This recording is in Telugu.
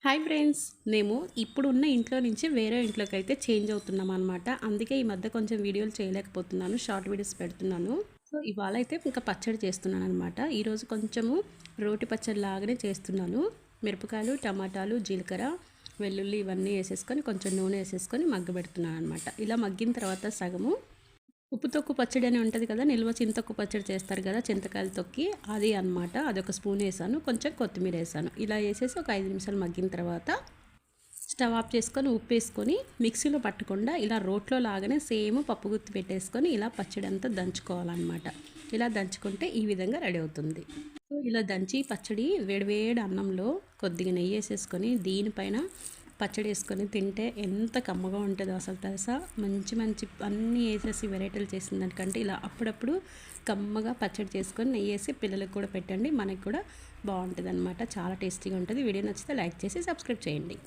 హాయ్ ఫ్రెండ్స్, మేము ఇప్పుడున్న ఇంట్లో నుంచి వేరే ఇంట్లోకి అయితే చేంజ్ అవుతున్నాం అనమాట. అందుకే ఈ మధ్య కొంచెం వీడియోలు చేయలేకపోతున్నాను, షార్ట్ వీడియోస్ పెడుతున్నాను. సో ఇవాళ అయితే ఇంకా పచ్చడి చేస్తున్నాను అనమాట. ఈరోజు కొంచెము రోటి పచ్చడి లాగానే చేస్తున్నాను. మిరపకాయలు, టమాటాలు, జీలకర్ర, వెల్లుల్లి ఇవన్నీ వేసేసుకొని కొంచెం నూనె వేసేసుకొని మగ్గబెడుతున్నాను అనమాట. ఇలా మగ్గిన తర్వాత సగము ఉప్పు తొక్కు పచ్చడి అని ఉంటుంది కదా, నిల్వ చింతొక్కు పచ్చడి చేస్తారు కదా, చింతకాయలు తొక్కి అది అనమాట. అదొక స్పూన్ వేసాను, కొంచెం కొత్తిమీర వేసాను. ఇలా వేసేసి ఒక 5 నిమిషాలు మగ్గిన తర్వాత స్టవ్ ఆఫ్ చేసుకొని ఉప్పు వేసుకొని మిక్సీలో పట్టకుండా ఇలా రోట్లో లాగానే సేమ్ పప్పు గుత్తి పెట్టేసుకొని ఇలా పచ్చడి అంతా దంచుకోవాలన్నమాట. ఇలా దంచుకుంటే ఈ విధంగా రెడీ అవుతుంది. సో ఇలా దంచి పచ్చడి వేడివేడి అన్నంలో కొద్దిగా నెయ్యి వేసేసుకొని దీనిపైన పచ్చడి వేసుకొని తింటే ఎంత కమ్మగా ఉంటుందో అసలు తెలుసా. మంచి మంచి అన్నీ వేసేసి వెరైటీలు చేసిన దానికంటే ఇలా అప్పుడప్పుడు కమ్మగా పచ్చడి చేసుకొని నెయ్యి వేసి పిల్లలకు కూడా పెట్టండి, మనకి కూడా బాగుంటుంది అనమాట. చాలా టేస్టీగా ఉంటుంది. వీడియో నచ్చితే లైక్ చేసి సబ్స్క్రైబ్ చేయండి.